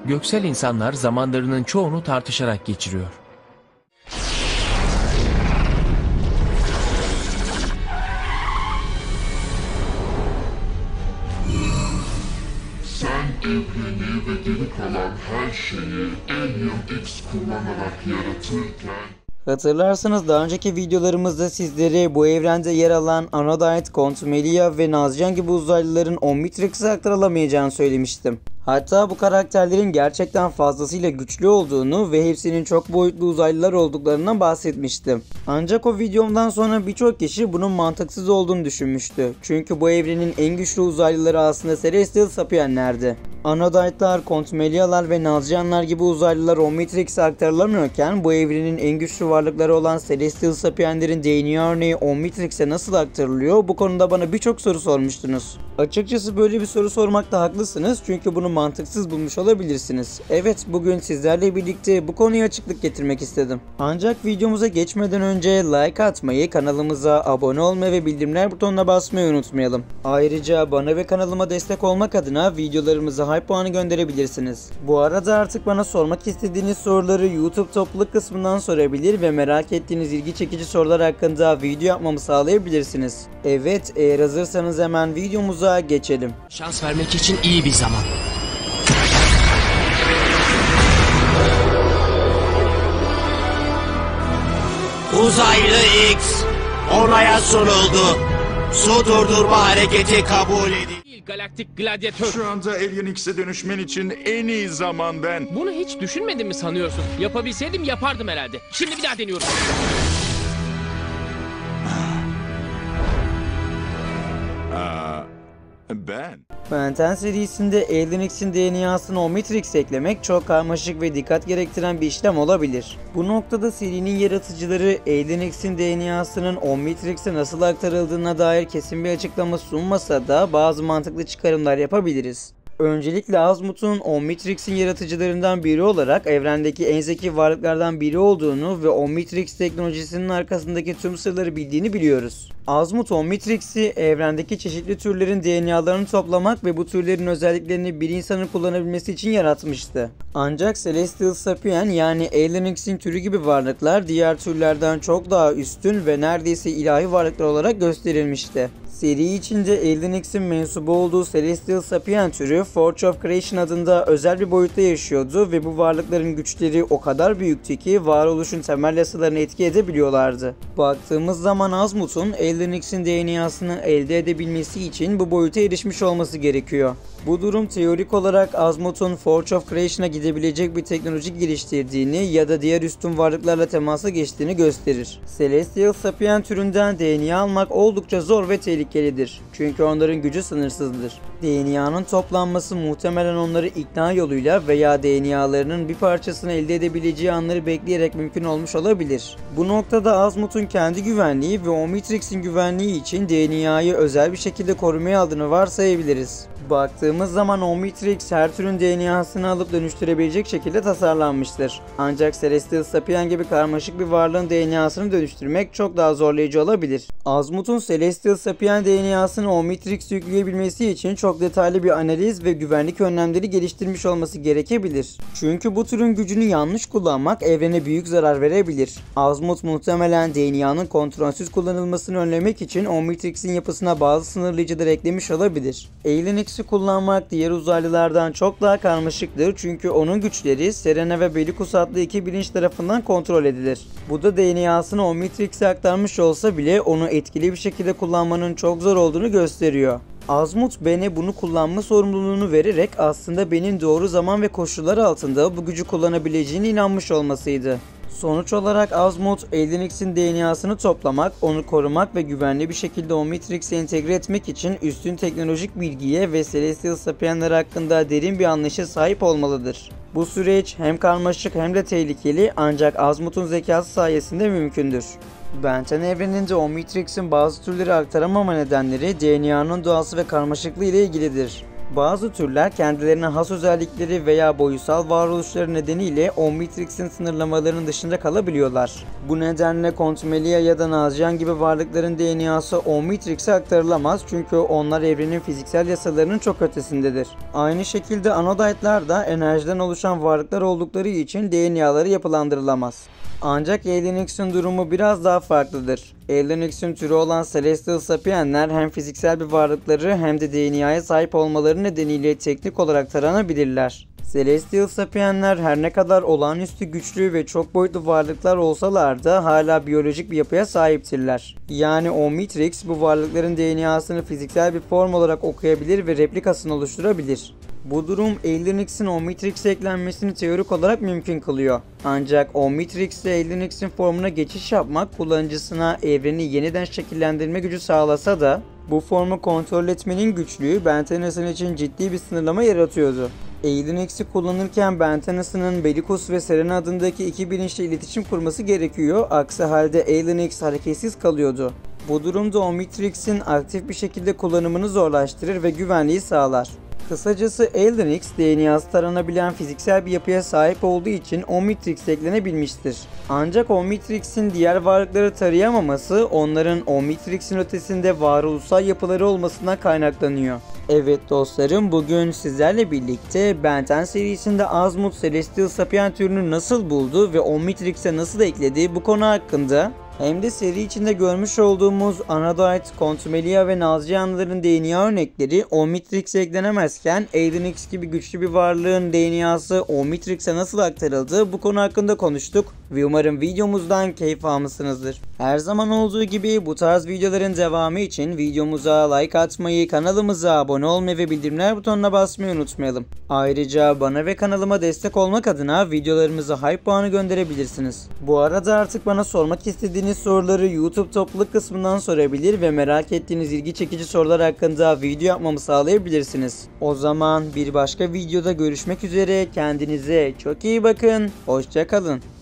Göksel insanlar zamanlarının çoğunu tartışarak geçiriyor. Sen evreni ve geri kalan her şeyi Alien X kullanarak yaratırken... Hatırlarsanız daha önceki videolarımızda sizlere bu evrende yer alan Anodite, Quantumania ve Nazcan gibi uzaylıların Omnitrix'e aktarılamayacağını söylemiştim. Hatta bu karakterlerin gerçekten fazlasıyla güçlü olduğunu ve hepsinin çok boyutlu uzaylılar olduklarından bahsetmiştim. Ancak o videomdan sonra birçok kişi bunun mantıksız olduğunu düşünmüştü. Çünkü bu evrenin en güçlü uzaylıları aslında Celestial Sapienlerdi. Anodite'lar, Quantumania'lar ve Nazcanlar gibi uzaylılar Omnitrix'e aktarılamıyorken bu evrenin en güçlü varlıkları olan Celestial Sapienlerin DNA örneği Omnitrix'e nasıl aktarılıyor? Bu konuda bana birçok soru sormuştunuz. Açıkçası böyle bir soru sormakta haklısınız çünkü bunu mantıksız bulmuş olabilirsiniz. Evet, bugün sizlerle birlikte bu konuya açıklık getirmek istedim. Ancak videomuza geçmeden önce like atmayı, kanalımıza abone olmayı ve bildirimler butonuna basmayı unutmayalım. Ayrıca bana ve kanalıma destek olmak adına videolarımıza hype puanı gönderebilirsiniz. Bu arada artık bana sormak istediğiniz soruları YouTube topluluk kısmından sorabilir ve merak ettiğiniz ilgi çekici sorular hakkında video yapmamı sağlayabilirsiniz. Evet, eğer hazırsanız hemen videomuza geçelim. Şans vermek için iyi bir zaman. Uzaylı X onaya sunuldu. Su durdurma hareketi kabul edildi. Galaktik gladyatör. Şu anda Alien X'e dönüşmen için en iyi zaman ben. Bunu hiç düşünmedin mi sanıyorsun? Yapabilseydim yapardım herhalde. Şimdi bir daha deniyorum. Ben. Ben 10 serisinde Alien X'in DNA'sını Omnitrix'e eklemek çok karmaşık ve dikkat gerektiren bir işlem olabilir. Bu noktada serinin yaratıcıları Alien X'in DNA'sının Omnitrix'e nasıl aktarıldığına dair kesin bir açıklama sunmasa da bazı mantıklı çıkarımlar yapabiliriz. Öncelikle Azimuth'un Omnitrix'in yaratıcılarından biri olarak evrendeki en zeki varlıklardan biri olduğunu ve Omnitrix teknolojisinin arkasındaki tüm sırları bildiğini biliyoruz. Azimuth Omnitrix'i evrendeki çeşitli türlerin DNA'larını toplamak ve bu türlerin özelliklerini bir insanın kullanabilmesi için yaratmıştı. Ancak Celestial Sapien yani Alien X'in türü gibi varlıklar diğer türlerden çok daha üstün ve neredeyse ilahi varlıklar olarak gösterilmişti. Seri içinde Alien X'in mensubu olduğu Celestial Sapien türü Forge of Creation adında özel bir boyutta yaşıyordu ve bu varlıkların güçleri o kadar büyüktü ki varoluşun temel yasalarını etki edebiliyorlardı. Baktığımız zaman Azimuth'un Alien X'in DNA'sını elde edebilmesi için bu boyuta erişmiş olması gerekiyor. Bu durum teorik olarak Azimuth'un Forge of Creation'a gidebilecek bir teknoloji geliştirdiğini ya da diğer üstün varlıklarla temasa geçtiğini gösterir. Celestial Sapien türünden DNA almak oldukça zor ve tehlikelidir. Çünkü onların gücü sınırsızdır. DNA'nın toplanması muhtemelen onları ikna yoluyla veya DNA'larının bir parçasını elde edebileceği anları bekleyerek mümkün olmuş olabilir. Bu noktada Azimuth'un kendi güvenliği ve Omnitrix'in güvenliği için DNA'yı özel bir şekilde korumaya aldığını varsayabiliriz. Baktığımız zaman Omnitrix her türün DNA'sını alıp dönüştürebilecek şekilde tasarlanmıştır. Ancak Celestial Sapien gibi karmaşık bir varlığın DNA'sını dönüştürmek çok daha zorlayıcı olabilir. Azimuth'un Celestial Sapien DNA'sını Omnitrix yükleyebilmesi için çok detaylı bir analiz ve güvenlik önlemleri geliştirmiş olması gerekebilir. Çünkü bu türün gücünü yanlış kullanmak evrene büyük zarar verebilir. Azimuth muhtemelen DNA'nın kontrolsüz kullanılmasını önlemek için Omnitrix'in yapısına bazı sınırlayıcılar eklemiş olabilir. Alien X'i kullanmak diğer uzaylılardan çok daha karmaşıktır çünkü onun güçleri Serena ve Bellicus adlı iki bilinç tarafından kontrol edilir. Bu da DNA'sını Omnitrix'e aktarmış olsa bile onu etkili bir şekilde kullanmanın çok zor olduğunu gösteriyor. Azimuth Ben'e bunu kullanma sorumluluğunu vererek aslında Ben'in doğru zaman ve koşullar altında bu gücü kullanabileceğine inanmış olmasıydı. Sonuç olarak Azimuth, Alien X'in DNA'sını toplamak, onu korumak ve güvenli bir şekilde Omnitrix'e entegre etmek için üstün teknolojik bilgiye ve Celestial Sapienler hakkında derin bir anlayışa sahip olmalıdır. Bu süreç hem karmaşık hem de tehlikeli ancak Azimuth'un zekası sayesinde mümkündür. Ben 10 evreninde Omnitrix'in bazı türleri aktaramama nedenleri DNA'nın doğası ve karmaşıklığı ile ilgilidir. Bazı türler kendilerine has özellikleri veya boyusal varoluşları nedeniyle Omnitrix'in sınırlamalarının dışında kalabiliyorlar. Bu nedenle Quantumania ya da Nazian gibi varlıkların DNA'sı Omnitrix'e aktarılamaz çünkü onlar evrenin fiziksel yasalarının çok ötesindedir. Aynı şekilde Anodite'lar da enerjiden oluşan varlıklar oldukları için DNA'ları yapılandırılamaz. Ancak Alien X'in durumu biraz daha farklıdır. Alien X'in türü olan Celestial Sapienler hem fiziksel bir varlıkları hem de DNA'ya sahip olmaları nedeniyle teknik olarak taranabilirler. Celestial Sapienler her ne kadar olağanüstü güçlü ve çok boyutlu varlıklar olsalar da hala biyolojik bir yapıya sahiptirler. Yani Omnitrix bu varlıkların DNA'sını fiziksel bir form olarak okuyabilir ve replikasını oluşturabilir. Bu durum Alien X'in Omnitrix'e eklenmesini teorik olarak mümkün kılıyor. Ancak Omnitrix ile Alien X'in formuna geçiş yapmak kullanıcısına evreni yeniden şekillendirme gücü sağlasa da bu formu kontrol etmenin güçlüğü Ben Tennysson için ciddi bir sınırlama yaratıyordu. Alien X'i kullanırken Ben Tennyson'ın Bellicus ve Serena adındaki iki bilinçle iletişim kurması gerekiyor, aksi halde Alien X hareketsiz kalıyordu. Bu durumda Omnitrix'in aktif bir şekilde kullanımını zorlaştırır ve güvenliği sağlar. Kısacası Alien X, DNA'sı taranabilen fiziksel bir yapıya sahip olduğu için Omnitrix'e eklenebilmiştir. Ancak Omnitrix'in diğer varlıkları tarayamaması onların Omnitrix'in ötesinde varoluşsal yapıları olmasından kaynaklanıyor. Evet dostlarım, bugün sizlerle birlikte Ben 10 serisinde Azimuth Celestial Sapien türünü nasıl buldu ve Omnitrix'e nasıl ekledi bu konu hakkında hem de seri içinde görmüş olduğumuz Anodite, Quantumania ve Nazianların DNA örnekleri Omnitrix'e eklenemezken Alien X gibi güçlü bir varlığın DNA'sı Omnitrix'e nasıl aktarıldı bu konu hakkında konuştuk ve umarım videomuzdan keyif almışsınızdır. Her zaman olduğu gibi bu tarz videoların devamı için videomuza like atmayı, kanalımıza abone olmayı ve bildirimler butonuna basmayı unutmayalım. Ayrıca bana ve kanalıma destek olmak adına videolarımıza hype puanı gönderebilirsiniz. Bu arada artık bana sormak istediğiniz soruları YouTube topluluk kısmından sorabilir ve merak ettiğiniz ilgi çekici sorular hakkında video yapmamı sağlayabilirsiniz. O zaman bir başka videoda görüşmek üzere, kendinize çok iyi bakın, hoşça kalın.